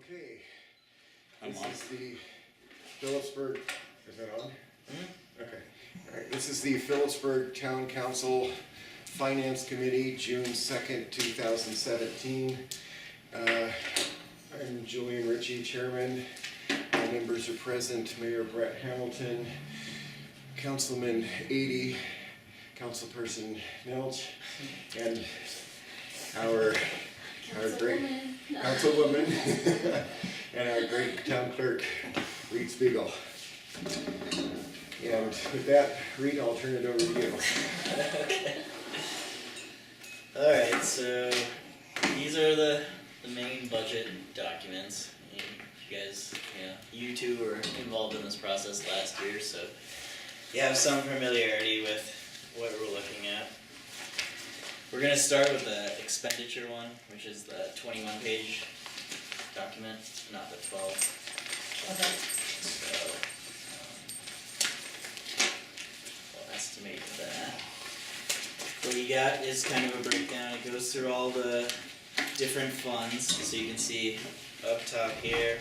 Okay, I'm this on. is the Philipsburg, is that on? Mm-hmm. Okay, all right, this is the Philipsburg Town Council Finance Committee, June 2nd, 2017. I'm Julian Ritchie, Chairman. All members are present, Mayor Brett Hamilton, Councilman Adie, Councilperson Milch, and our great Councilwoman and our great Town Clerk, Reed Spiegel. And with that, Reed, I'll turn it over to you. Okay. Alright, so these are the main budget documents. You guys, you two were involved in this process last year, so you have some familiarity with what we're looking at. We're going to start with the expenditure one, which is the 21-page document, not the 12. Okay. So, we'll estimate that. What you got is kind of a breakdown. It goes through all the different funds, so you can see up top here,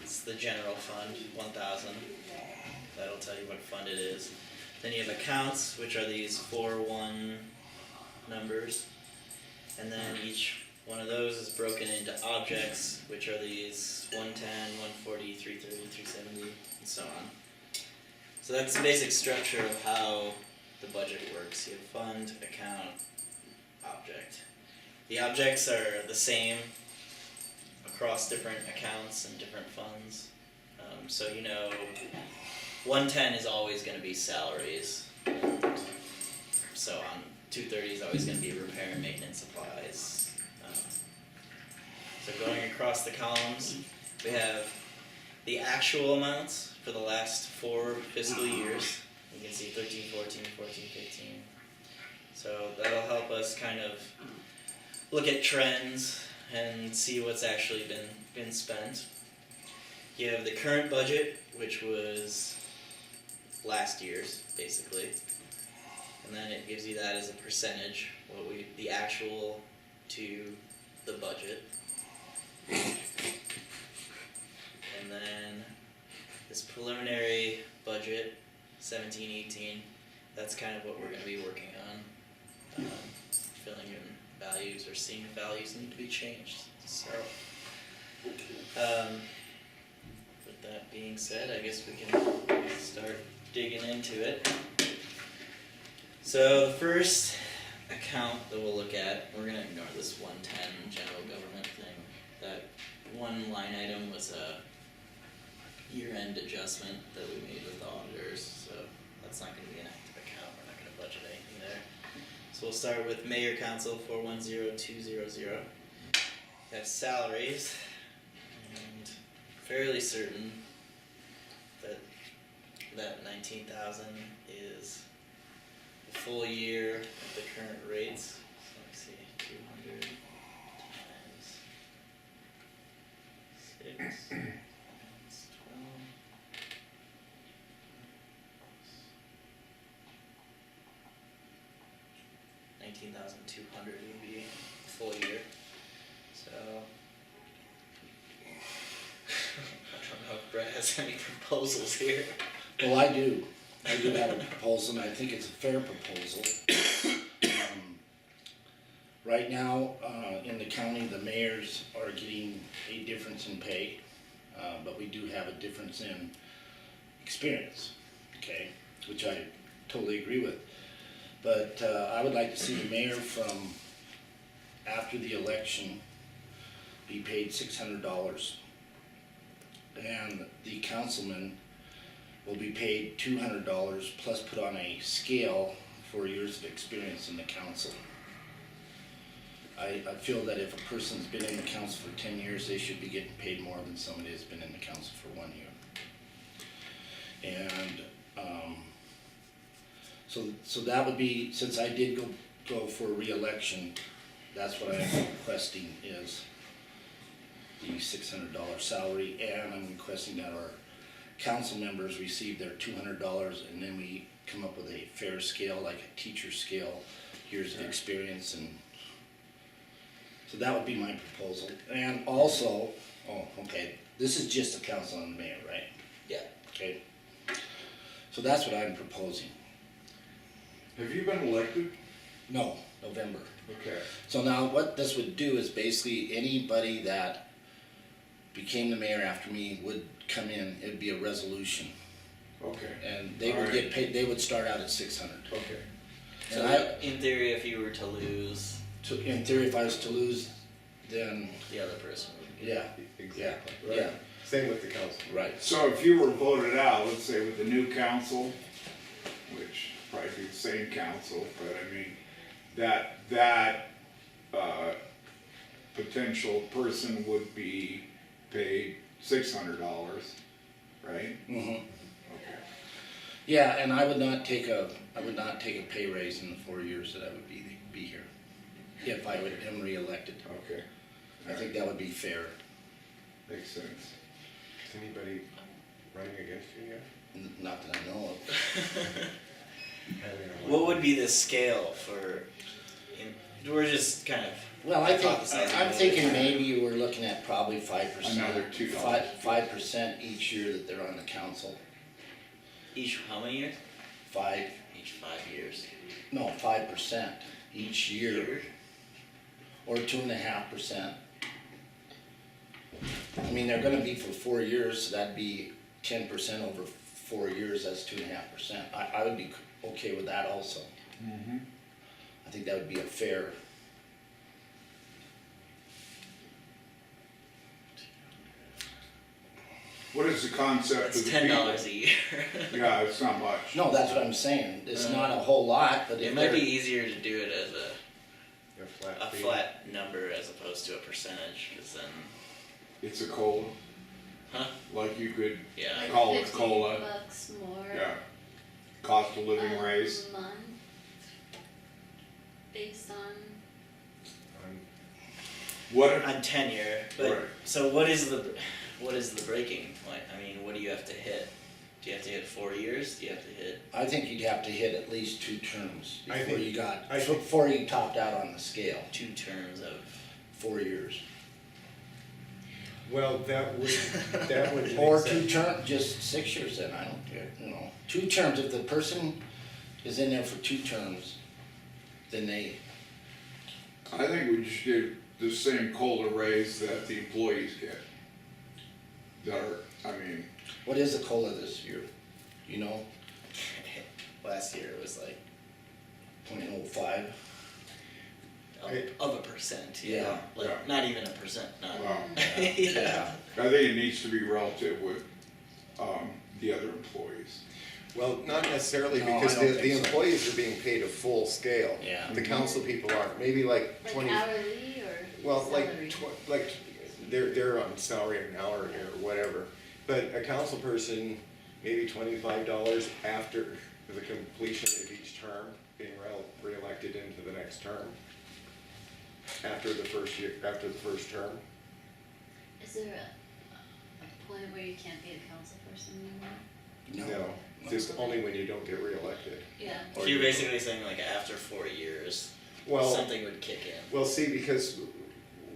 it's the general fund, 1,000. That'll tell you what fund it is. Then you have accounts, which are these 4-1 numbers, and then each one of those is broken into objects, which are these 110, 140, 330, 370, and so on. So that's the basic structure of how the budget works. You have fund, account, object. The objects are the same across different accounts and different funds. So 110 is always going to be salaries. So on 230 is always going to be repair and maintenance supplies. So going across the columns, we have the actual amounts for the last 4 fiscal years. You can see 13, 14, 14, 15. So that'll help us kind of look at trends and see what's actually been spent. You have the current budget, which was last year's, basically. And then it gives you that as a percentage, the actual to the budget. And then this preliminary budget, 17-18, that's kind of what we're going to be working on. Filling in values or seeing if values need to be changed. So, with that being said, I guess we can start digging into it. So the first account that we'll look at, we're going to ignore this 110 general government thing. That one line item was a year-end adjustment that we made with the auditors, so that's not going to be an active account. We're not going to budget anything there. So we'll start with Mayor Council 410200. We have salaries, and fairly certain that 19,000 is the full year at the current rates. So let me see, 200 times 6 times 12. 19,200 would be a full year. So I don't know if Brett has any proposals here. Well, I do. I do have a proposal, and I think it's a fair proposal. Right now, in the county, the mayors are getting a difference in pay, but we do have a difference in experience, okay, which I totally agree with. But I would like to see the mayor from after the election be paid $600, and the councilman will be paid $200 plus put on a scale for years of experience in the council. I feel that if a person's been in the council for 10 years, they should be getting paid more than somebody that's been in the council for 1 year. And so that would be, since I did go for re-election, that's what I'm requesting is the $600 salary, and I'm requesting that our council members receive their $200, and then we come up with a fair scale, like a teacher scale, years of experience, and so that would be my proposal. And also, Oh, okay, this is just the council and the mayor, right? Yeah. Okay. So that's what I'm proposing. Have you been elected? No, November. Okay. So now what this would do is basically anybody that became the mayor after me would come in, it'd be a resolution. Okay. And they would get paid, they would start out at 600. Okay. So And I, in theory, if you were to lose, in theory, if I was to lose, then, the other person would. yeah, Exactly. Right. yeah, Same with the council. right. So if you were voted out, let's say with the new council, which probably be the same council, but I mean, that potential person would be paid $600, right? Mm-hmm. Okay. Yeah, and I would not take a pay raise in the 4 years that I would be here, if I am reelected. Okay. I think that would be fair. Makes sense. Is anybody running against you yet? Not that I know of. What would be the scale for? We're just kind of. Well, I think, hypothesizing I'm a little thinking bit. maybe we're looking at probably 5%. Another $2. 5% each year that they're on the council. Each how many years? Five, Each 5 years. no, 5% each year, or 2.5%. I mean, they're gonna be for 4 years, so that'd be 10% over 4 years, that's 2.5%. I would be okay with that also. Mm-hmm. I think that would be a fair. What is the concept That's of the $10 a year. Yeah, it's not much. No, that's what I'm saying, it's not a whole lot, but if It might be they're, easier to do it as A a fee? flat number as opposed to a percentage, because then, It's a COLA, huh? like you could Yeah. Like call it 15 COLA. bucks more. Yeah. Cost of living a raise. month based on What? On tenure, but Right. so what is the breaking point? I mean, what do you have to hit? Do you have to hit 4 years? Do you have to hit? I think you'd have to hit at least 2 terms I before think- you got, I think- before you topped out on the scale, 2 terms of 4 years. Well, that would Or make 2 sense. terms, just 6 years then, I don't care, 2 terms, if the person is in there for 2 terms, then they, I think we should give the same COLA raise that the employees get. That are, I mean, what is the COLA this year? You know, last year it was like 0.05? of a percent, Yeah, like yeah. not even a percent, not. well, Yeah. I think it needs to be relative with, the other employees. Well, not necessarily, No, I because don't the think so. employees are being paid a full scale. Yeah. The council people aren't, maybe like like 20, hourly or well, salary. like, they're on salary an hour or whatever. But a council person, maybe $25 after the completion of each term, being reelected into the next term. After the first year, after the first term. Is there a point where you can't be a council person anymore? No, just only when you don't get reelected. Yeah. So you're basically saying like after 4 years, Well, something would kick in. well, see, because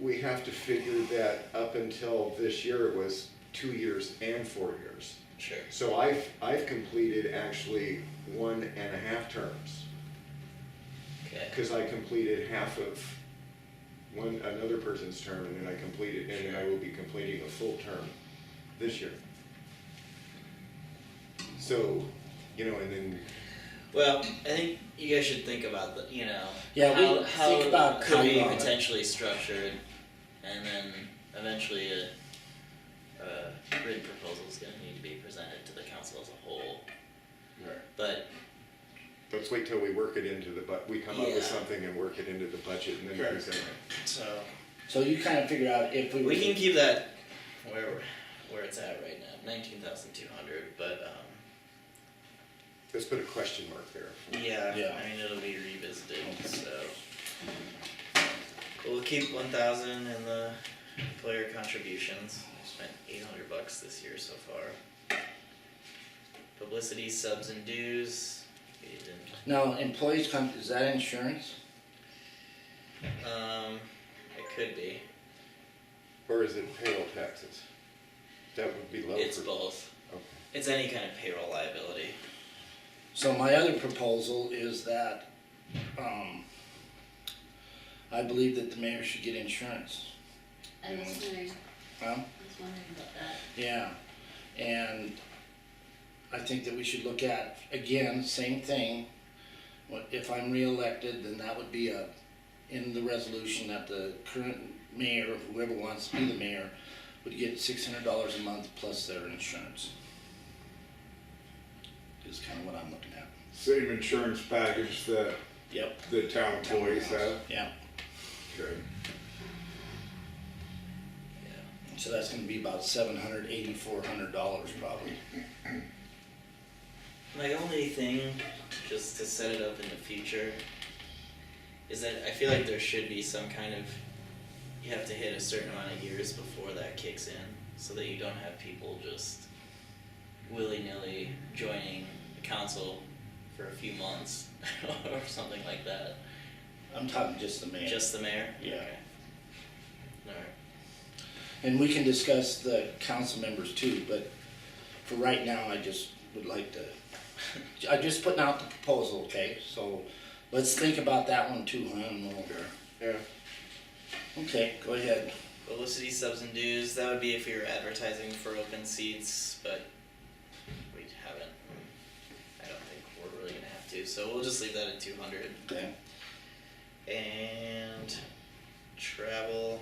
we have to figure that up until this year it was 2 years and 4 years. Sure. So I've completed actually 1.5 terms, Okay. because I completed half of another person's term, and then I completed, and then I will be completing a full term this year. So, and then, Well, I think you guys should think about the, Yeah, we how think about could how be you wanna- potentially structured, and then eventually a written proposal is going to need to be presented to the council as a whole. Right. But let's wait till we work it into we come up with Yeah. something and work it into the budget, and then Okay. present it. so So you kind of figure out if we were we can to- keep that where it's at right now, 19,200. But Let's put a question mark there. yeah, Yeah. I mean it'll be revisited. So we'll keep 1,000 in the employer contributions. We spent $800 this year so far. Publicity, subs, and dues. We didn't. Now, employees come, is that insurance? It could be. Or is it payroll taxes? That would be low It's for. both. Okay. It's any kind of payroll liability. So my other proposal is that, I believe that the mayor should get insurance. I was wondering, Huh? I was wondering about that. Yeah, and I think that we should look at, again, same thing. If I'm reelected, then that would be in the resolution that the current mayor, or whoever wants to be the mayor, would get $600 a month plus their insurance. Is kind of what I'm looking at. Same insurance package that Yep. the town employees have. Yeah, Okay. so that's gonna be about $700, $8,400 probably. My only thing, just to set it up in the future, is that I feel like there should be some kind of, you have to hit a certain amount of years before that kicks in, so that you don't have people just willy-nilly joining the council for a few months or something like that. I'm talking just the mayor. Just the mayor? Yeah. Okay. Alright. And we can discuss the council members too, but for right now, I just would like to, I'm just putting out the proposal, okay? So let's think about that one too, huh? And we'll- Yeah, Okay, go ahead. Publicity subs and dues, that would be if you're advertising for open seats, but we haven't. I don't think we're really gonna have to, so we'll just leave that at 200. Okay. And travel,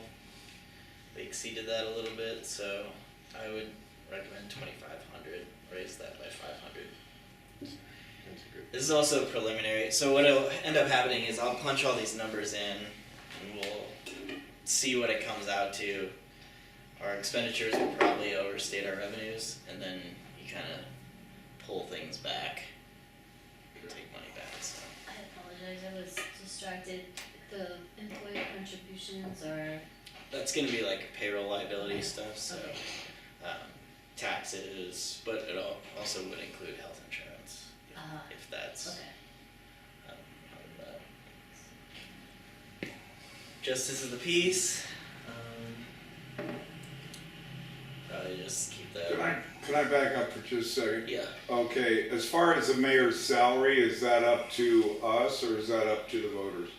we exceeded that a little bit, so I would recommend 2,500, raise that by 500. that's good. This is also preliminary, so what'll end up happening is I'll punch all these numbers in and we'll see what it comes out to. Our expenditures will probably overstate our revenues, and then you kinda pull things back and take money back, so. I apologize, I was distracted. The employee contributions are, That's gonna be like payroll liability stuff, so, Okay. taxes, but it also would include health insurance, if that's, okay. part of that. Justice of the peace, probably just keep that. Can I back up for just a second? Yeah, Okay, as far as the mayor's salary, is that up to us or is that up to the voters?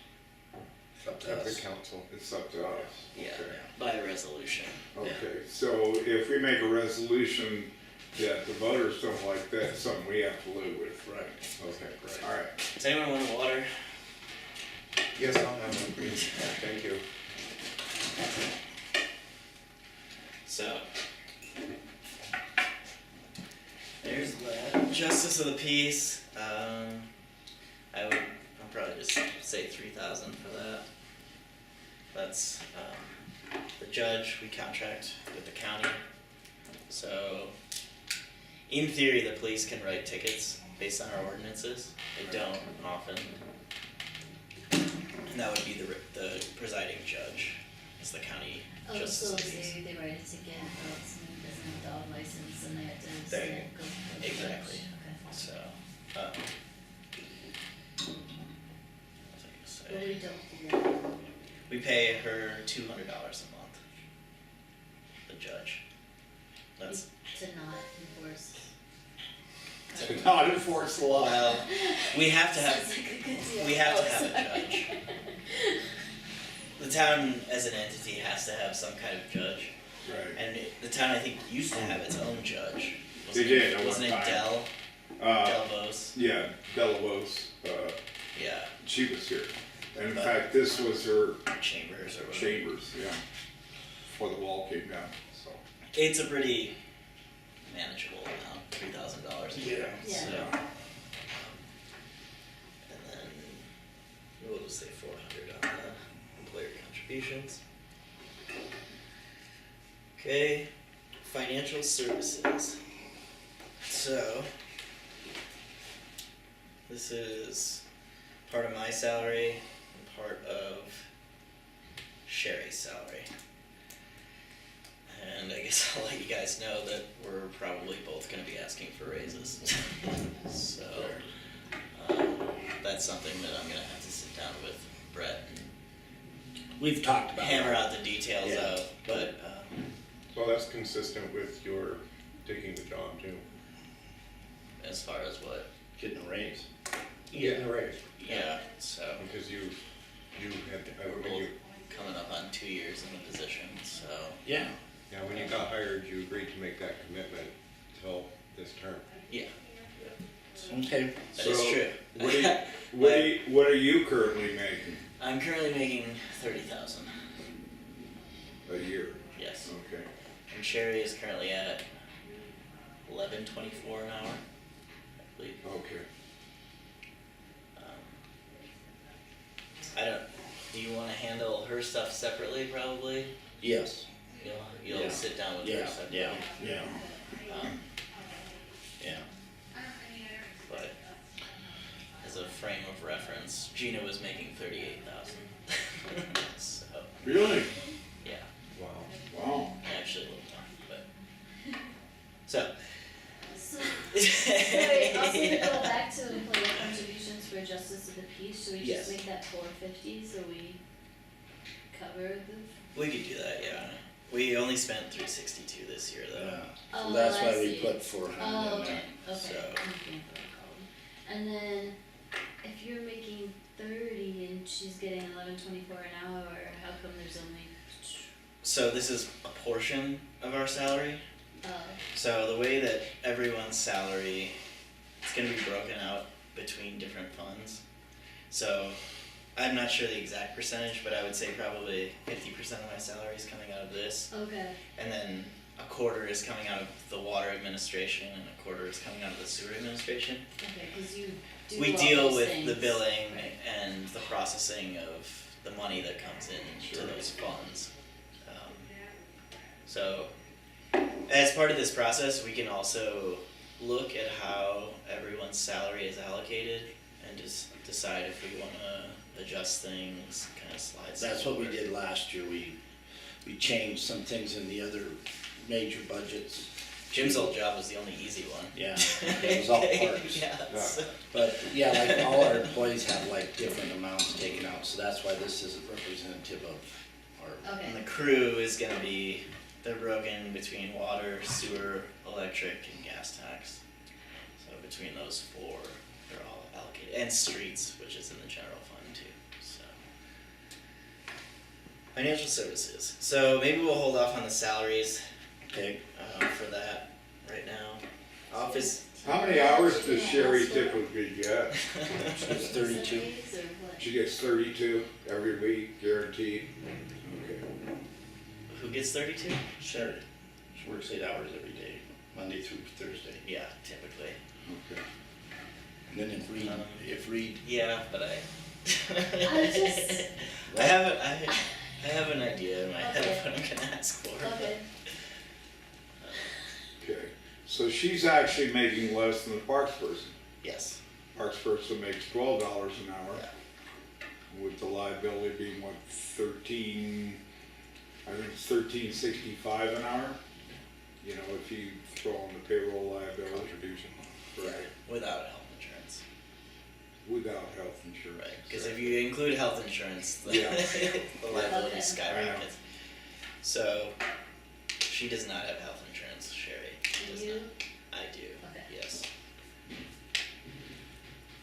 It's up to At the us. council. It's up to us. yeah, Okay. by resolution. Okay, so if we make a resolution that the voters don't like, that's something we have to live with. Right. Okay, Right. all right. Does anyone want water? Yes, I'll have one, please. Thank you. So. There's that. Justice of the peace, I'll probably just say 3,000 for that. That's, the judge, we contract with the county. So, in theory, the police can write tickets based on our ordinances. They don't often. And that would be the presiding judge, is the county Oh, justice so of the peace. they write a ticket about someone who doesn't have a dog license and they have to There send you it, go to the exactly. judge. Okay. So, what was I gonna say? What do we do? We pay her $200 a month. The judge. That's, To not enforce. To not enforce the law. well, we have to Sounds have, like a good deal. we have to Oh, have a sorry. judge. The town as an entity has to have some kind of judge. Right. And the town, I think, used to have its own judge. They did at one Wasn't it time. Del Bose? Yeah, Delavos, Yeah, she was here. And in fact, this was her Chambers or whatever. chambers, yeah, before the wall came down, so. It's a pretty manageable amount, $3,000 a year, Yeah. so. Yeah. And then we'll just say 400 on the employer contributions. Okay, financial services. So, this is part of my salary and part of Sherry's salary. And I guess I'll let you guys know that we're probably both gonna be asking for raises. So, that's something that I'm gonna have to sit down with Brett and We've talked about hammer it. out the details Yeah. of, but, Well, that's consistent with your taking the job too. as far as what, Getting a raise. Getting a raise. yeah, so Because you had, we're when you, both coming up on 2 years in the position, so. Yeah. yeah, when you got hired, you agreed to make that commitment till this term. Yeah, Okay. that is So, true. What are you currently making I'm currently making 30,000. a year? Yes, Okay. and Sherry is currently at 11.24 an hour, I believe. Okay. I don't. Do you want to handle her stuff separately? Probably. Yes. You'll Yeah. sit down with her Yeah, separately. yeah. Um, Yeah. but as a frame of reference, Gina was making 38,000. So Really? yeah, Wow. Wow. actually a little more, but so. So, sorry, also to Yeah. go back to employee contributions for justice of the peace, should we Yes. just make that 450 so we cover the? We could do that, yeah. We only spent 362 this year though. Yeah. Oh, So that's I why we see. put 400 Oh, in okay, there. okay, So- I'm looking for a column. And then, if you're making 30 and she's getting 11.24 an hour, how come there's only, So this is a portion of our salary. So the way that everyone's salary, it's gonna be broken out between different funds. So I'm not sure the exact percentage, but I would say probably 50% of my salary is coming out of this. okay, And then a quarter is coming out of the water administration and a quarter is coming out of the sewer administration. okay, cause you do We all deal those with things. the billing Right. and the processing of the money that comes in to those funds. So, as part of this process, we can also look at how everyone's salary is allocated and just decide if we wanna adjust things, kinda slide stuff That's what we over. did last year. We changed some things in the other major budgets. Jim's old job was the only easy one. Yeah, it was all parts. Yeah, so- But yeah, like all our employees have like different amounts taken out, so that's why this isn't representative of our. Okay, And the crew is gonna be, they're broken between water, sewer, electric, and gas tax. So between those four, they're all allocated, and streets, which is in the general fund too, so. Financial services, so maybe we'll hold off on the salaries, Okay, for that right now. Office, How many hours does Sherry typically get? it's 32. Days or what? She gets 32 every week, guaranteed. Okay. who gets 32? Sure. She works 8 hours every day, Monday through Thursday. Yeah, typically. Okay. And then if Reed, Yeah, but I. I just- I have an idea in my head of what I'm gonna ask for. Okay, Okay. So she's actually making less than the parks person. Yes. Parks person makes $12 an hour. Yeah. With the liability being what, 13, I think it's 13.65 an hour. You know, if you throw on the payroll liability. Contribution. Right. Without health insurance. Without health insurance. Right. Because if you include health insurance, the, Yeah. the liability Okay. skyrockets. So she does not have health insurance, Sherry. do Does you? not. I do. Okay. Yes.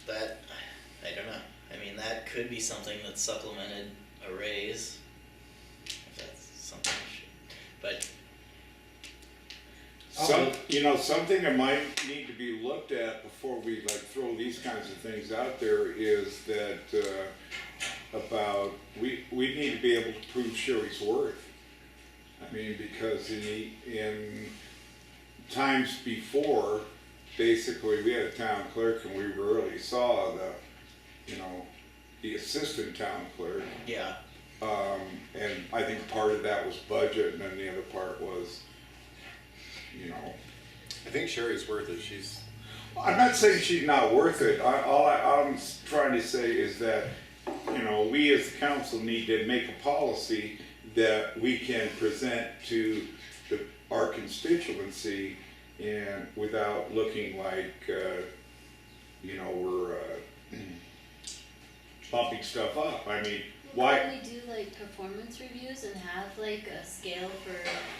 That, I don't know. I mean, that could be something that supplemented a raise. If that's something we should, but Something that might need to be looked at before we like throw these kinds of things out there is that, we need to be able to prove Sherry's worth. I mean, because in times before, basically, we had a town clerk and we rarely saw the assistant town clerk. yeah. And I think part of that was budget and then the other part was, I think Sherry's worth it, she's, I'm not saying she's not worth it. All I'm trying to say is that, we as the council need to make a policy that we can present to our constituency and without looking like, we're pumping stuff up. I mean, Why why, don't we do like performance reviews and have like a scale for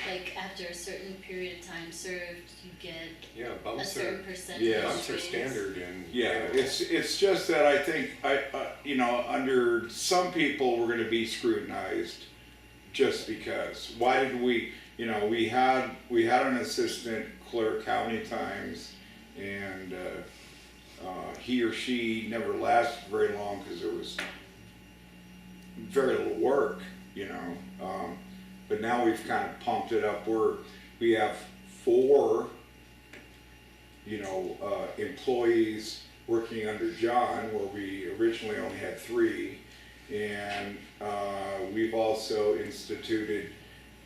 like after a certain period of time served, you get Yeah, a bumps certain are, percentage Yeah. bumps are raise? standard and. yeah, it's just that I think, you know, under some people, we're gonna be scrutinized just because. Why did we, you know, we had an assistant clerk how many times, and, he or she never lasted very long because there was very little work, you know. But now we've kind of pumped it up. We have 4, you know, employees working under John, where we originally only had 3. And we've also instituted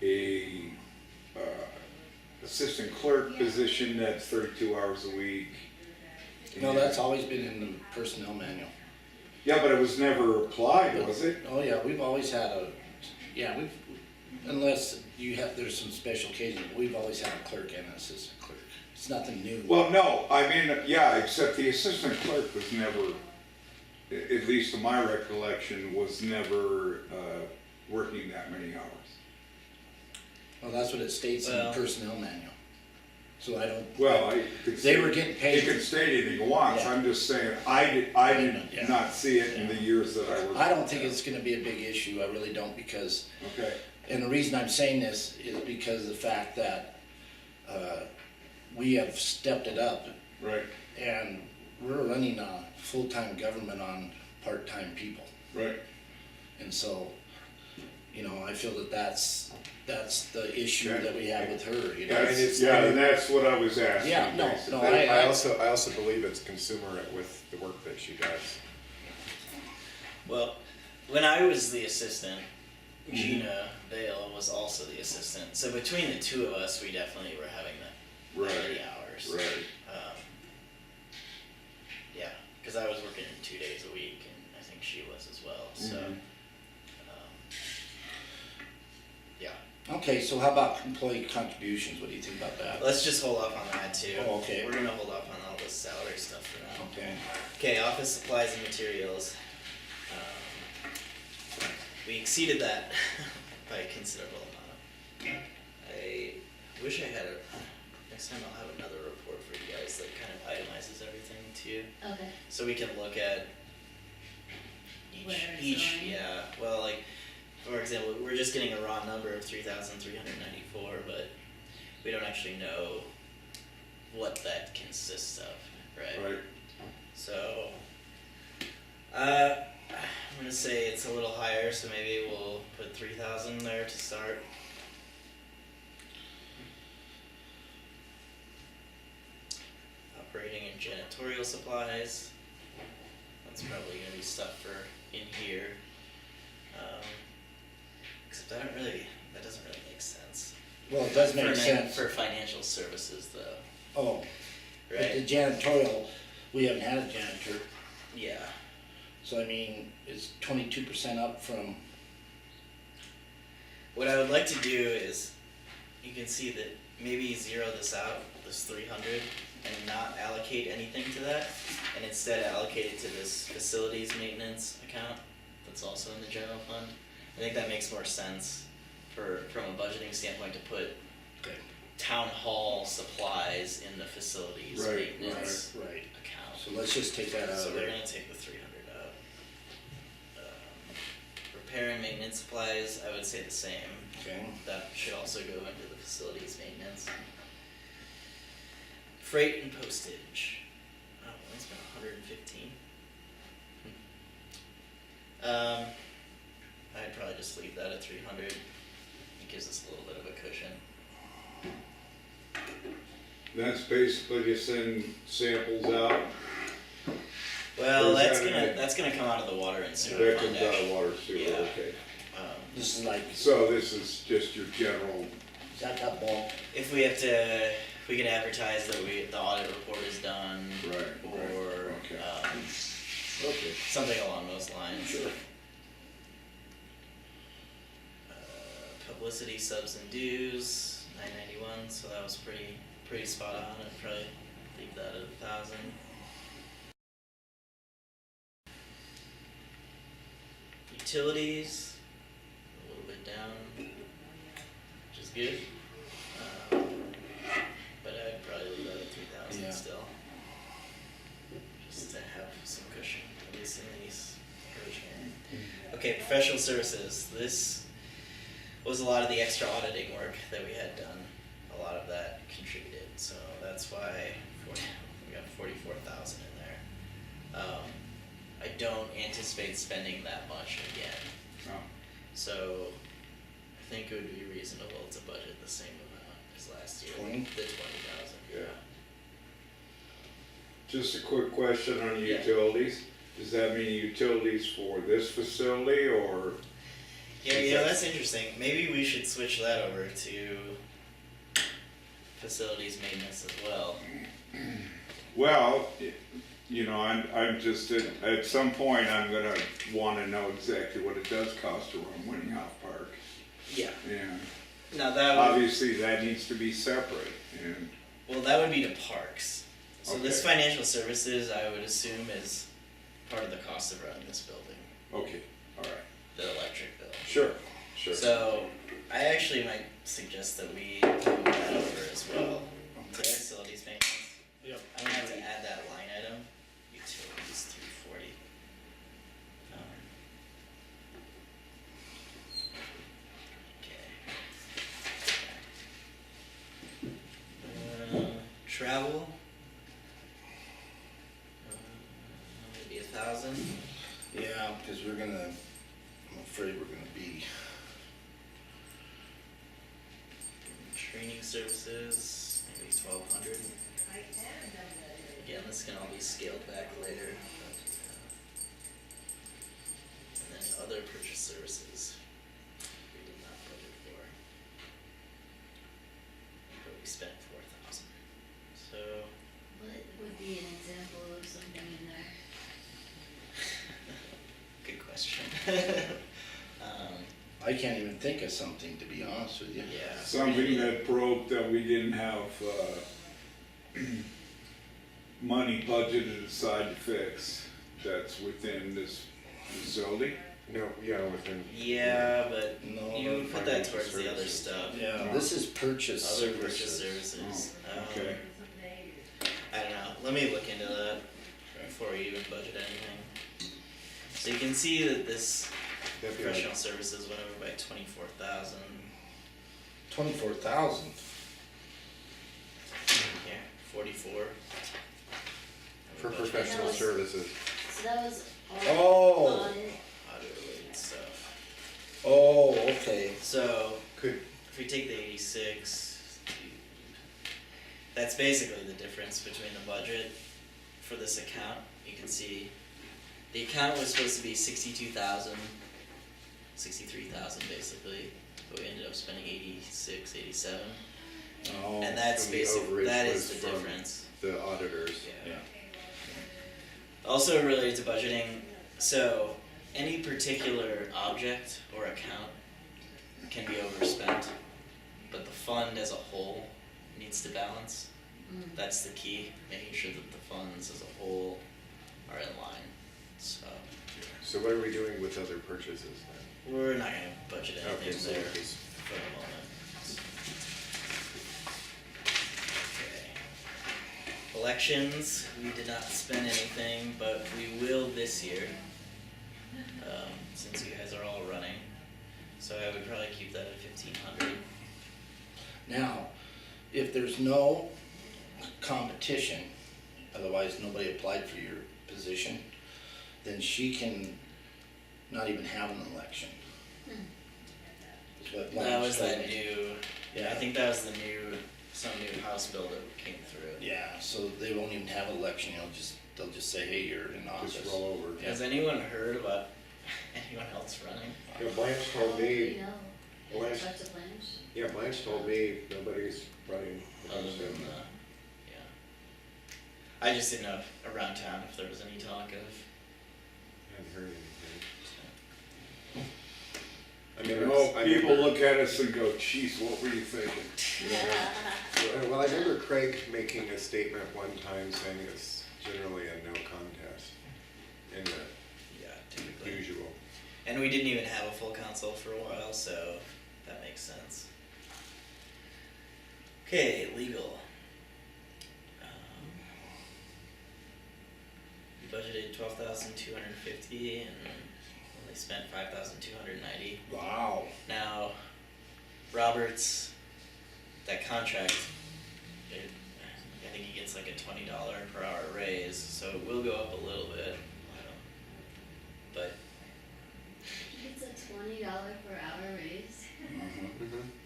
a assistant clerk Yeah. position that's 32 hours a week. No, that's always been in the personnel manual. Yeah, but it was never applied, was it? Oh, yeah, we've always had unless there's some special occasion, we've always had a clerk and an assistant clerk. It's nothing new. Well, no, I mean, yeah, except the assistant clerk was never, at least in my recollection, was never working that many hours. Well, that's what it states in Well- the personnel manual. So I don't. Well, They were getting paid. He can state anything he wants, Yeah. I'm just saying, I did Yeah. not see it in the Yeah. years that I was. I don't think it's gonna be a big issue, I really don't, because, Okay, and the reason I'm saying this is because of the fact that, we have stepped it up, right, and we're running a full-time government on part-time people. right. And so, you know, I feel that that's the issue Yeah. that we have with her, you Yeah, know. and it's- Yeah, and that's what I was asking. Yeah, no, basically. no, I also believe it's consumerate with the work that she does. Well, when I was the assistant, Gina Bale was also the assistant. So between the two of us, we definitely were having that many Right, hours. right. Yeah, because I was working 2 days a week, and I think she was as well. So, Mhm. yeah. Okay, so how about employee contributions, what do you think about that? Let's just hold off on that too. Oh, okay. We're gonna hold off on all this salary stuff for now. Okay, Okay, office supplies and materials. We exceeded that by a considerable amount. I wish I had next time I'll have another report for you guys that kind of itemizes everything too. Okay. So we can look at Where it's each, going. yeah, well, like, for example, we're just getting a raw number of 3,394, but we don't actually know what that consists of, right? Right, So, I'm gonna say it's a little higher, so maybe we'll put 3,000 there to start. Operating and janitorial supplies. That's probably gonna be stuff for in here. Except that doesn't really make sense. well, it does make For sense. For financial services though, Oh, but the right? janitorial, we haven't had a janitor, Yeah. so I mean, it's 22% up from, What I would like to do is, you can see that maybe zero this out, this 300, and not allocate anything to that, and instead allocate it to this facilities maintenance account that's also in the general fund. I think that makes more sense from a budgeting standpoint to put okay, town hall supplies in the facilities Right, maintenance right, account. so let's just take that out So of we're there. gonna take the 300 out. Repair and maintenance supplies, I would say the same. Okay, That should also go into the facilities maintenance. Freight and postage. Oh, it's been 115. I'd probably just leave that at 300. It gives us a little bit of a cushion. that's basically just send samples out, Well, Or is that that's gonna come out of the water and sewer that fund. comes out of actually. water sewer, Yeah. okay. this is like, So this is just your general, that ball, If we can advertise that the audit report is done, right, or okay. Okay, something along those lines. sure. Publicity subs and dues, 991, so that was pretty spot on. I'd probably leave that at 1,000. Utilities, a little bit down, which is good. But I'd probably leave that at 3,000 Yeah. still. Just to have some cushion, at least in these original. Okay, professional services. This was a lot of the extra auditing work that we had done. A lot of that contributed, so that's why we got 44,000 in there. I don't anticipate spending that much again, No. so I think it would be reasonable to budget the same amount as last year. 20? The 20,000. Yeah. Just a quick question on Yeah. utilities. Does that mean utilities for this facility or? Yeah, that's interesting. Maybe we should switch that over to facilities maintenance as well. Well, you know, I'm just, at some point, I'm gonna wanna know exactly what it does cost to run Winning House Park. Yeah. And Now that would, obviously, that needs to be separate, and, well, that would be to parks. So this Okay. financial services, I would assume, is part of the cost of running this building, okay, all right. the electric bill. Sure. So I actually might suggest that we move that over as well to facilities maintenance. Yep. I'm gonna have to add that line item, utilities 340. Okay. Travel. Maybe 1,000. Yeah, because I'm afraid we're gonna be, Training services, maybe 1,200. Again, this can all be scaled back later. And then other purchase services, we did not budget for. But we spent 4,000. So, What would be an example of something in there? good question. I can't even think of something, to be honest with you. Yeah. Something that broke that we didn't have, money budgeted aside to fix, that's within this facility? No, yeah, within. Yeah, but No, you put that financial towards the other services. stuff. Yeah, this is purchase Other services. purchase services. Okay. I don't know, let me look into that before we even budget anything. So you can see that this That'd be like- professional services went over by 24,000. 24,000. Here, 44. For And we budgeted professional was- services. So that was all Oh. audit. Audit related stuff. Oh, okay. So Could, if we take the 86, that's basically the difference between the budget for this account. You can see the account was supposed to be 62,000, 63,000 basically, but we ended up spending 86, 87. Oh. And that's And the basically, overage that was is the from- difference. the auditors. Yeah. Yeah. Also related to budgeting, so any particular object or account can be overspent, but the fund as a whole needs to balance. Mm. That's the key, making sure that the funds as a whole are in line. So So what are we doing with other purchases then? we're not gonna budget Okay, anything so there it's- for the moment. Okay. Elections, we did not spend anything, but we will this year, since you guys are all running. So I would probably keep that at 1,500. Now, if there's no competition, otherwise nobody applied for your position, then she can not even have an election. Is what That Lance was told that me. new, yeah, I think that was some new House bill that came through. Yeah, so they won't even have an election, they'll just say, hey, you're in office. Just roll over. Has anyone heard about anyone else running? Yeah, Blanche told Probably me, no. Blanche, Talk to Blanche. yeah, Blanche told me nobody's running. Other than yeah. I just didn't know if around town if there was any talk of. Hadn't heard anything. I mean, People look at us and go, geez, what were you thinking? Well, I remember Craig making a statement one time saying it's generally a no contest in the Yeah, typically. usual. And we didn't even have a full council for a while, so that makes sense. Okay, legal. We budgeted 12,250 and only spent 5,290. Wow. Now, Robert's, that contract, I think he gets like a $20 per hour raise, so it will go up a little bit. But It's a $20 per hour raise.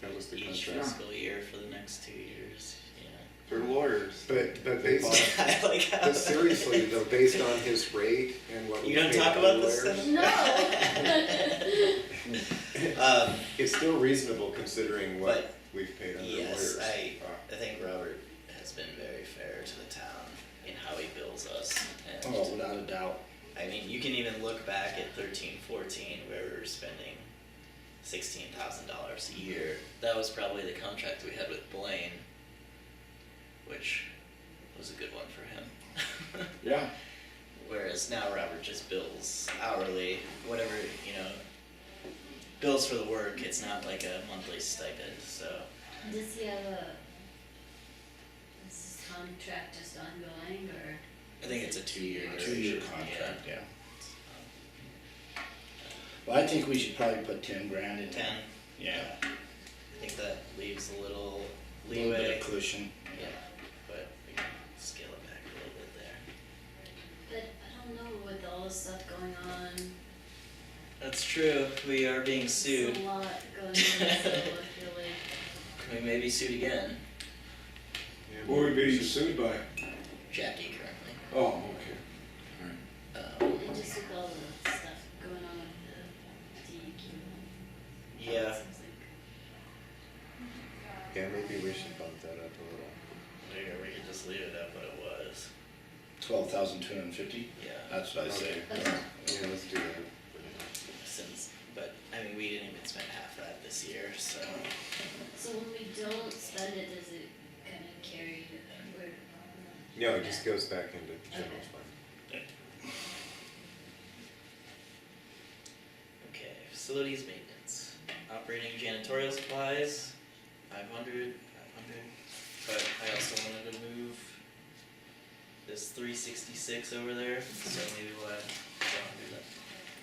That was the each contract. fiscal year for the next 2 years, yeah. For lawyers. But They based, I like how. but seriously though, based on his rate and what we You don't pay talk other about this lawyers, stuff? No. it's still reasonable considering what But, we've paid other yes, lawyers. I think Robert has been very fair to the town in how he bills us. And Oh, without a doubt. I mean, you can even look back at 13-14 where we were spending $16,000 a year. That was probably the contract we had with Blaine, which was a good one for him. Yeah. Whereas now Robert just bills hourly, whatever, bills for the work. It's not like a monthly stipend, so. Does he have is his contract just ongoing or? I think it's a 2-year duration. 2-year contract, yeah. Well, I think we should probably put 10 grand in. 10. Yeah. I think that leaves a little A little bit leeway. of cushion. Yeah, but we can scale it back a little bit there. But I don't know with all this stuff going on. That's true. We are being sued. There's a lot going on, so I feel like. We may be sued again. Who are we being sued by? Jackie currently. Oh, okay. And just with all the stuff going on with the DEQ. Yeah. It seems like- Yeah, maybe we should bump that up a little. We could just leave it at what it was. 12,250. Yeah. That's what I say. Okay. Yeah, let's do that. But I mean, we didn't even spend half that this year, so. So when we don't spend it, does it kind of carry where? No, it just goes back into general fund. Okay, facilities maintenance, operating janitorial supplies, 500. But I also wanted to move this 366 over there, so maybe we'll add 400.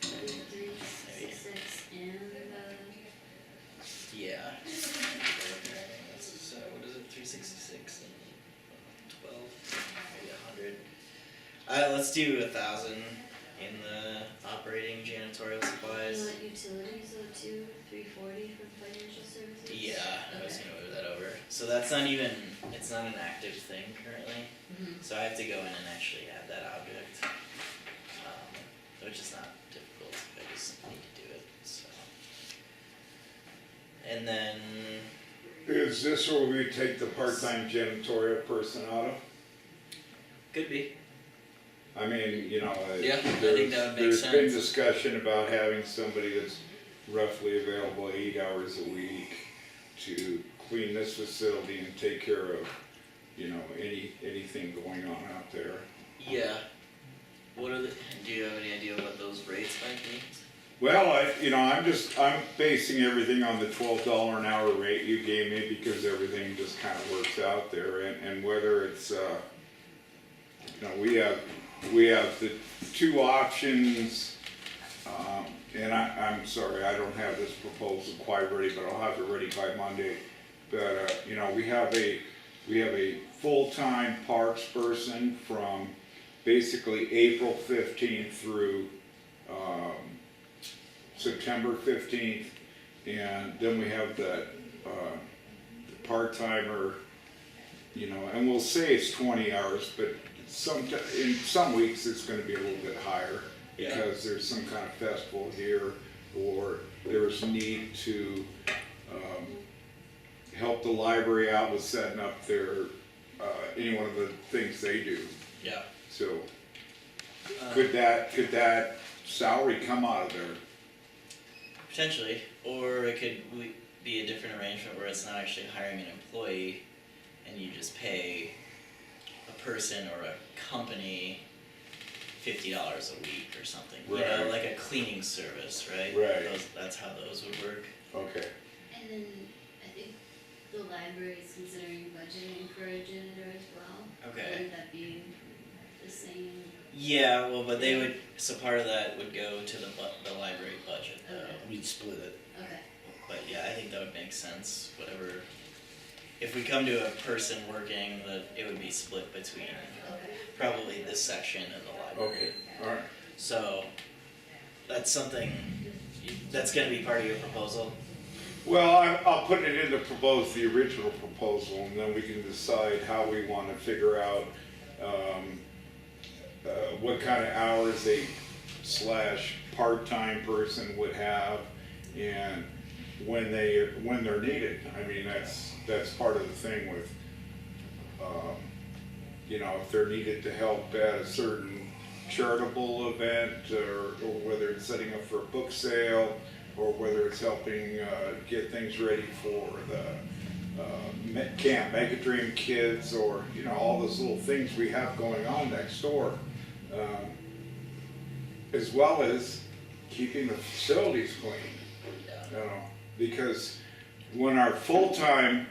366 and Yeah. So what is it, 366 and 12, maybe 100. Let's do 1,000 in the operating janitorial you supplies. want utilities though too, 340 for financial services? Yeah, I was Okay. gonna move that over. So that's not even, it's not an active thing currently. Mhm. So I have to go in and actually add that object, which is not difficult, I just need to do it, so. And then, Is this where we take the part-time janitorial person out of? could be, I mean, Yeah, I think that would make there's been sense. discussion about having somebody that's roughly available 8 hours a week to clean this facility and take care of, anything going on out there. yeah. What are the, do you have any idea what those rates might be? Well, I'm basing everything on the $12 an hour rate you gave me because everything just kind of works out there, and whether it's, we have the two options, and I'm sorry, I don't have this proposal quite ready, but I'll have it ready by Monday. But, we have a full-time parks person from basically April 15th through, September 15th, and then we have the part-timer, and we'll say it's 20 hours, but in some weeks it's gonna be a little bit higher Yeah. because there's some kind of festival here, or there's need to help the library out with setting up their, any one of the things they do. Yeah. So, could that salary come out of there? Potentially, or it could be a different arrangement where it's not actually hiring an employee and you just pay a person or a company $50 a week or something. You Right. know, like a cleaning service, right? Right. That's how those would work. Okay. And then I think the library is considering budgeting for a janitor as well. Okay. Wouldn't that be the same? Yeah, well, but they would, so part of that would go to the library budget though. Okay. We'd split it. Okay. But yeah, I think that would make sense, whatever. If we come to a person working, that it would be split between Okay. probably this section and the library. Okay. All right. So, that's something, that's gonna be part of your proposal? Well, I'll put it in the original proposal, and then we can decide how we want to figure out what kind of hours a /part-time person would have, and when they're needed. I mean, that's part of the thing with, if they're needed to help at a certain charitable event, or whether it's setting up for a book sale, or whether it's helping get things ready for the Camp Make a Dream kids, or all those little things we have going on next door, as well as keeping the facilities clean. Because when our full-time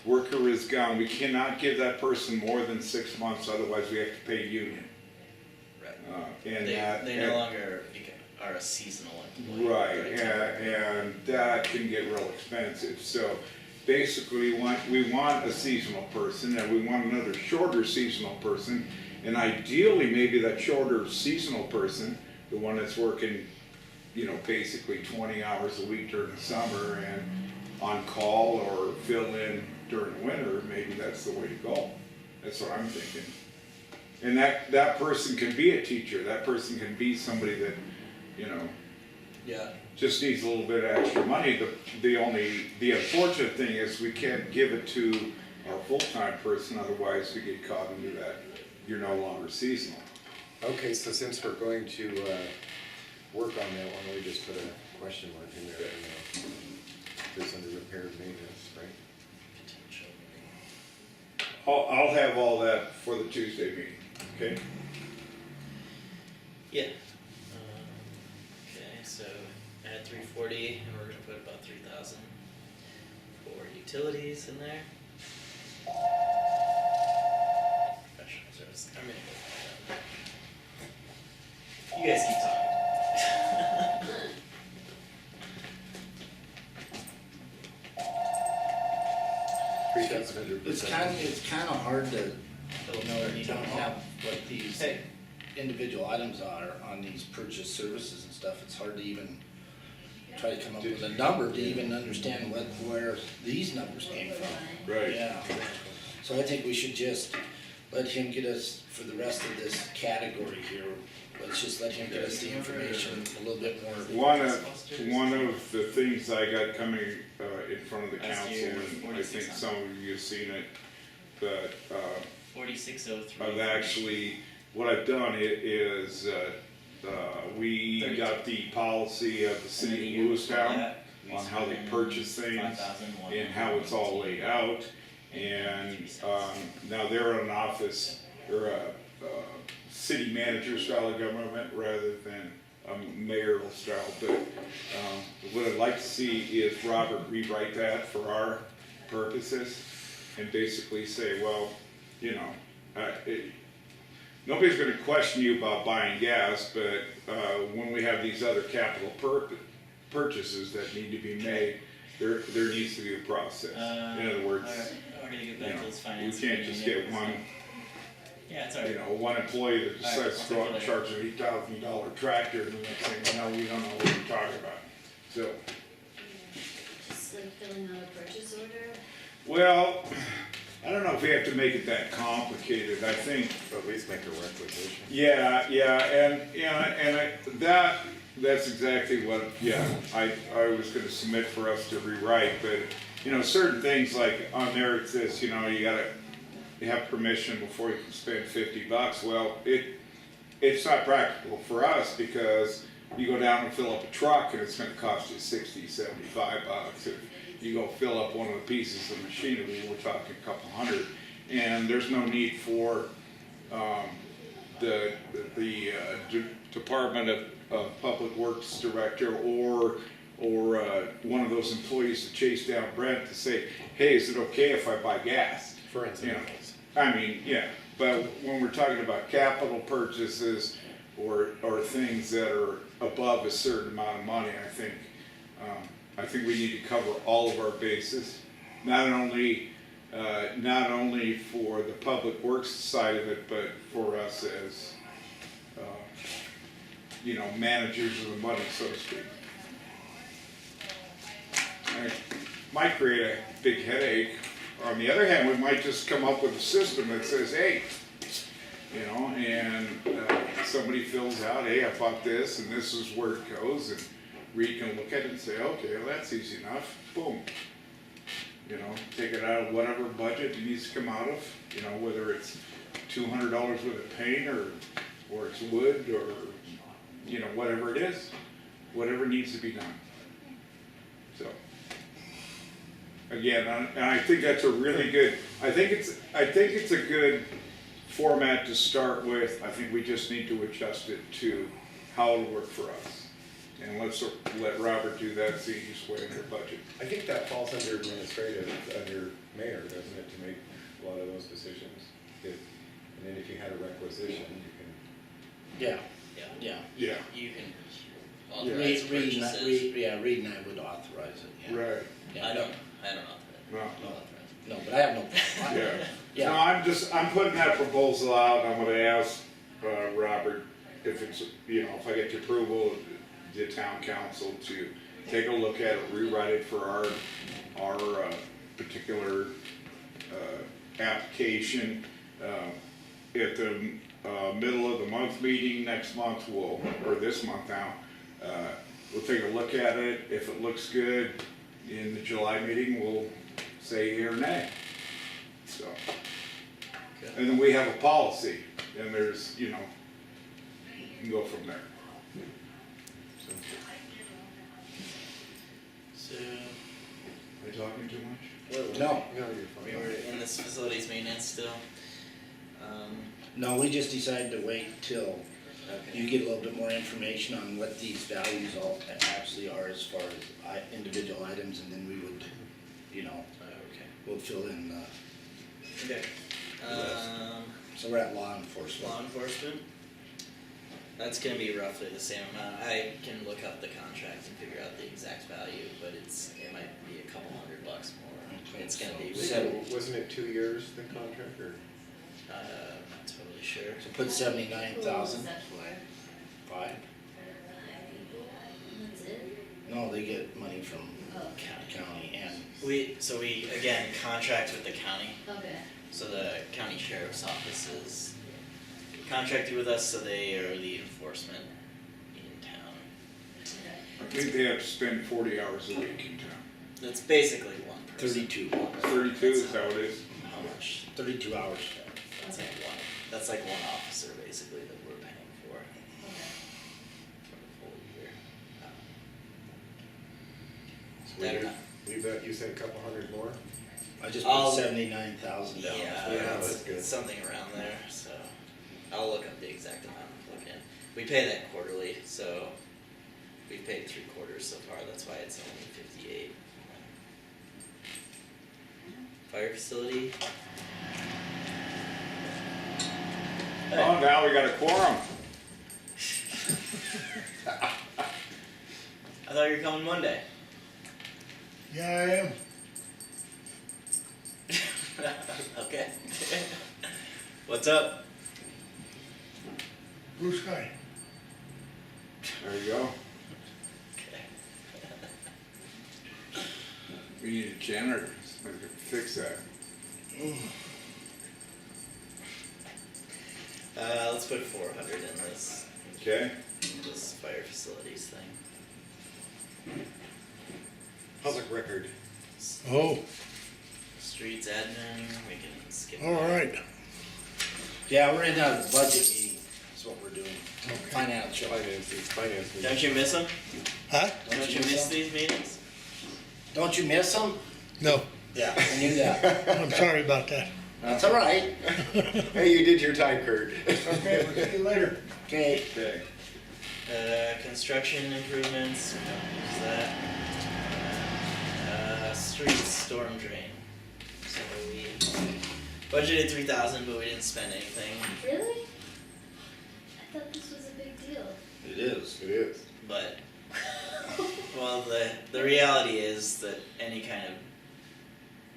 worker is gone, we cannot give that person more than 6 months, otherwise we have to pay union. Right. And They no longer are a seasonal employee. Right, and that can get real expensive. So basically, we want a seasonal person, and we want another shorter seasonal person, and ideally, maybe that shorter seasonal person, the one that's working, basically 20 hours a week during the summer and on call or fill in during the winter, maybe that's the way to go. That's what I'm thinking. And that person can be a teacher. That person can be somebody that, Yeah. just needs a little bit of extra money. The unfortunate thing is we can't give it to our full-time person, otherwise we get caught into that, you're no longer seasonal. Okay, so since we're going to work on that one, we just put a question mark in there, this under repair and maintenance, right? I'll have all that for the Tuesday meeting, okay? Yeah. Okay, so add 340, and we're gonna put about 3,000 for utilities in there. Professional services. I'm gonna go with that. You guys keep talking. 3,100%. It's kind of hard to, you don't have what these Hey. individual items are on these purchase services and stuff. It's hard to even try to come up with a number to even understand where these numbers came from. Right. Yeah. So I think we should just let him get us, for the rest of this category here, let's just let him get us the information a little bit more. One of the things I got coming in front of the Last council, year, and I think some of you have seen it, but 4603. I've actually, what I've done is we got the policy of the city of Lewistown on how they purchase things and how it's all laid out. And now they're an office, or a city manager style of government rather than a mayoral style. But what I'd like to see is Robert rewrite that for our purposes and basically say, well, nobody's going to question you about buying gas, but when we have these other capital purchases that need to be made, there needs to be a process. In other words, Alright, we're gonna get back to this we finance. can't just get one, Yeah, it's alright. one employee that decides to go out and Alright, charge an $8,000 tractor, and the next thing you know, we don't know what we're talking about. So, Just like filling out a purchase order? well, I don't know if we have to make it that complicated. I think, At least make a requisition. that's exactly what, I was gonna submit for us to rewrite, but, certain things like on there it says, you have permission before you can spend $50. Well, it's not practical for us because you go down and fill up a truck and it's gonna cost you $60, $75. If you go fill up one of the pieces of machinery, we're talking a couple hundred. And there's no need for Department of Public Works Director or one of those employees to chase down Brent to say, hey, is it okay if I buy gas? For instance. You know, I mean, yeah, but when we're talking about capital purchases or things that are above a certain amount of money, I think we need to cover all of our bases, not only for the public works side of it, but for us as, you know, managers of the money, so to speak. It might create a big headache. On the other hand, we might just come up with a system that says, hey, you know, and somebody fills out, hey, I bought this and this is where it goes, and Reed can look at it and say, okay, well, that's easy enough, boom. You know, take it out of whatever budget it needs to come out of, you know, whether it's $200 worth of paint or it's wood or, you know, whatever it is, whatever needs to be done. So, again, and I think that's a really good, I think it's a good format to start with. I think we just need to adjust it to how it'll work for us. And let's let Robert do that, see his way in the budget. I think that falls under administrative, under mayor, doesn't it, to make a lot of those decisions? And then if you had a requisition, you can. Yeah, Yeah. yeah. Yeah. You can Yeah. authorize Reed and I, purchases. Reed and I would authorize it, yeah. Right. Yeah. I don't authorize. No. I'll authorize it. No, but I have no problem. Yeah. No, I'm putting that proposal out. I'm gonna ask, Robert if it's, you know, if I get the approval of the town council to take a look at it, rewrite it for our particular, application. At the, middle of the month meeting next month, or this month now, we'll take a look at it. If it looks good in the July meeting, we'll say yea or nay. So, Okay. and then we have a policy, and there's, you know, you can go from there. So Am I talking too much? No, No, you're we fine. were in this facilities maintenance still. no, we just decided to wait till Okay. you get a little bit more information on what these values all actually are as far as individual items, and then we would, you know, Okay. we'll fill in, Okay. so we're at law enforcement. Law enforcement. That's gonna be roughly the same amount. I can look up the contract and figure out the exact value, but it might be a couple $100 more. Okay, It's gonna so be, seven- Wasn't it 2 years, the contract, or? I'm not totally sure. So put 79,000, Who was that for? 5. That's it? No, they get money from Oh, county and, We again, contract with the county, okay. so the county sheriff's office is contracted with us, so they are the enforcement in town. Okay. I think they have to spend 40 hours a week in town. That's basically one person. 32. 32 is how it is. How much? 32 hours. That's like one officer basically that we're paying for Okay. the whole year. So That or not. leave that, you said a couple hundred more? I just I'll- put 79,000 down. Yeah, Yeah, it's, that's good. it's something around there, so I'll look up the exact amount and plug in. We pay that quarterly, so we've paid 3 quarters so far, that's why it's only 58. Fire facility. Oh, now we got a quorum. I thought you were coming Monday. Yeah, I am. Okay. What's up? Blue sky. There you go. Okay. We need a janitor to fix that. Let's put 400 in Okay? this fire facilities thing. Public record. Oh, Streets admin, we can skip. all that. right. Yeah, we're in a budget meeting, that's what we're doing. Financial. Finance. Don't you miss them? Huh? Don't you miss these meetings? Don't you miss them? No, Yeah, I knew that. I'm sorry about that. That's all right. Hey, you did your time, Kurt. Okay, we'll see you later. Okay. Okay. Construction improvements, we don't use that. Streets, storm drain. So we budgeted 3,000, but we didn't spend anything. Really? I thought this was a big deal. It is. It is. But, well, the reality is that any kind of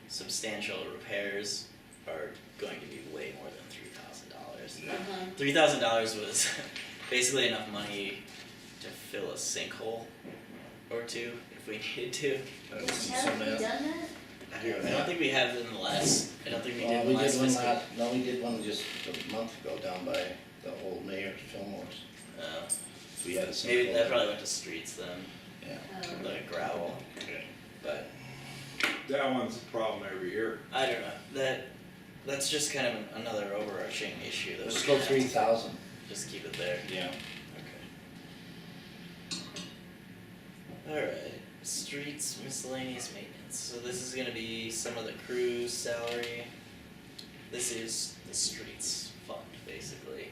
substantial repairs are going to be way more than $3,000. Uh-huh. $3,000 was basically enough money to fill a sinkhole or two if we needed to. Have we done that? I don't think we have in the last. I don't think we Well, did we last did one fiscal. no, we did one just a month ago down by the old mayor's Fillmore's. We had a Maybe sinkhole. that probably went to streets then, Yeah. Oh. the gravel. Okay. But That one's a problem every year. I don't know. That's just kind of another overarching issue that Let's we're go gonna have to 3,000. just keep it there. Yeah. Okay. Alright. Streets miscellaneous maintenance. So this is gonna be some of the crew's salary. This is the streets fund, basically.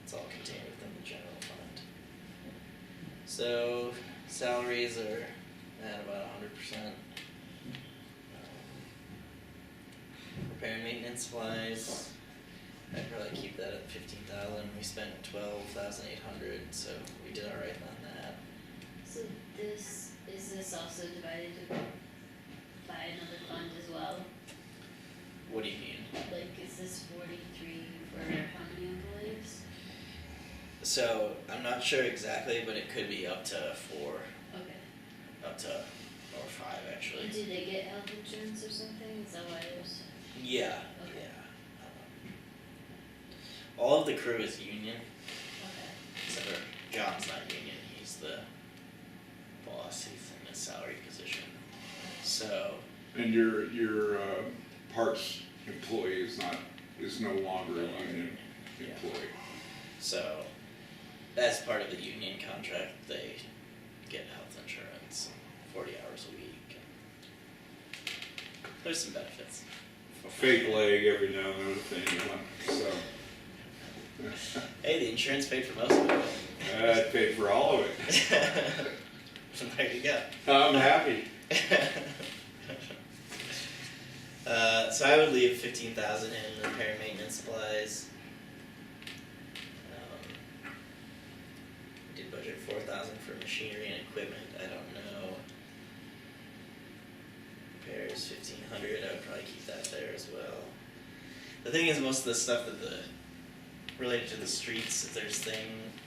It's all contained within the general fund. So salaries are at about 100%. Repair and maintenance supplies, I'd probably keep that at 15,000. We spent 12,800, so we did alright on that. So is this also divided by another fund as well? What do you mean? Like, is this 43 for how many employees? So I'm not sure exactly, but it could be up to 4, Okay. or 5 actually. And do they get health insurance or something? Is that why there's? Yeah, Okay. yeah. All of the crew is union, Okay. except for John's not union, he's the boss, he's in a salary position. So, And your parks employee is no longer a union Yeah. employee. so as part of the union contract, they get health insurance, 40 hours a week. There's some benefits. A fake leg every now and then, so. Hey, the insurance paid for most of it. I'd pay for all of it. There you go. I'm happy. So I would leave 15,000 in repair and maintenance supplies. We did budget 4,000 for machinery and equipment. I don't know. Repairs 1,500. I would probably keep that there as well. The thing is, most of the stuff related to the streets, if there's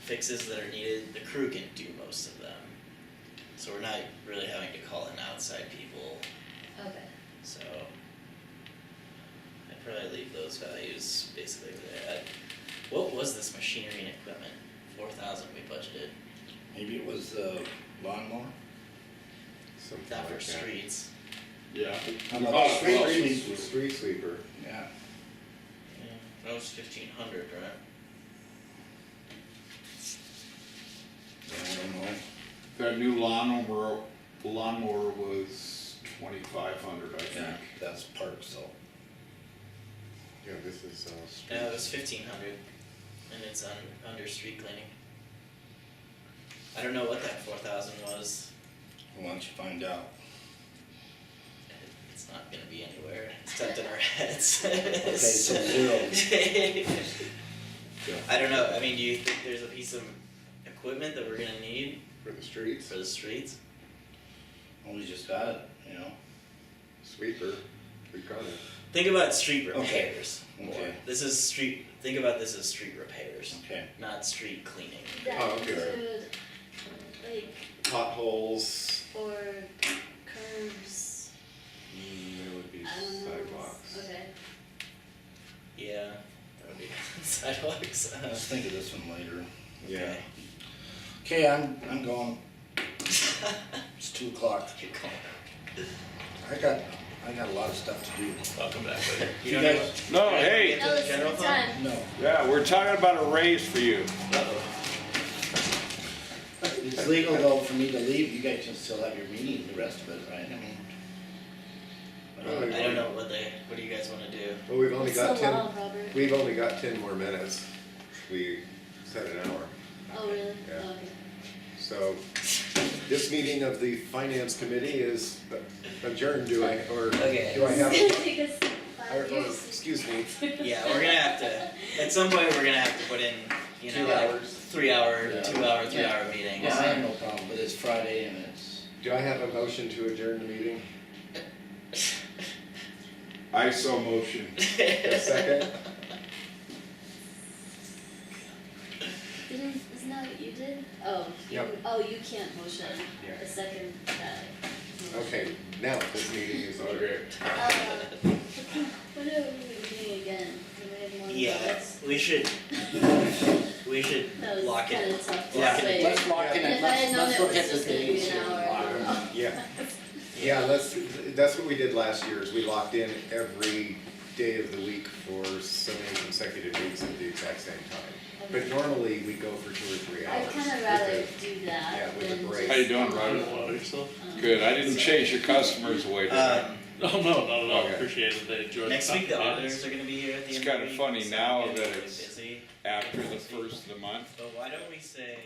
fixes that are needed, the crew can do most of them. So we're not really having to call in outside people. Okay. So I'd probably leave those values basically there. What was this machinery and equipment? 4,000 we budgeted. Maybe it was the lawnmower? Something Not for like that. streets. Yeah. How about Oh, the street well, sweeper? Street sweeper. Yeah. Yeah, that was 1,500, right? I don't know. That new lawnmower was 2,500, I think. Yeah, that's parks though. Yeah, this is, street. No, it was 1,500, and it's under street cleaning. I don't know what that 4,000 was. Why don't you find out? It's not gonna be anywhere. It's tucked in our heads. Okay, so 0. I don't know. I mean, do you think there's a piece of equipment that we're gonna need For the streets, for the streets? Well, we just got it, you know? sweeper, we got it. Think about street Okay. repairs. more. Okay. Think about this as street repairs, Okay. not street cleaning. That Oh, okay. include, like, Potholes, or curbs, there would be I don't know. sidewalks. Okay. Yeah, that would be sidewalks. Let's think of this one later. Yeah. Okay, I'm going. It's 2:00. Keep going. I got a lot of stuff to do. I'll come back later. You guys- No, hey, Get to No, the this is general the fund? time. No, yeah, we're talking about a raise for you. Uh-oh. it's legal though for me to leave. You guys can still have your meeting, the rest of it, right? I mean, I don't know what do you guys wanna do? Well, we've only What's got the 10, law, Robert? we've only got 10 more minutes. We said an hour. Oh, really? Yeah. Oh, okay. So, this meeting of the finance committee is adjourned, do I, or Okay. do I have? Take us Or, 5 years. excuse me, Yeah, we're gonna have to, at some point, we're gonna have to put in, you know, 2 like hours. 3 hour, Yeah. 2 hour, 3 Yeah. hour meetings. Yeah, I have no problem, but it's Friday and it's, do I have a motion to adjourn the meeting? I so motion. A second? Isn't that what you did? Oh, Yep. you can't motion Yeah. a second that. Okay, now this meeting is over. Okay. When are we meeting again? Do we have more Yeah, minutes? we should That was lock kinda it. tough to Lock it. say. let's lock in And it, if I had known let's it look was at the just gonna be dates an here. hour, I don't know. Yeah, yeah, that's what we did last year, is we locked in every day of the week for so many consecutive weeks at the exact same time. But normally we go for 2 or 3 hours. I'd kinda with rather a- do yeah, that with a than break. just. How you doing, come Roger? on. Good, I didn't chase your customers away, did I? Oh, no, not at all. Okay. Appreciate it. They enjoyed Next the week, the conference. auditors are gonna be here at the It's end of the kinda week. funny so now I'm that really it's busy. After the first of the month. But why don't we say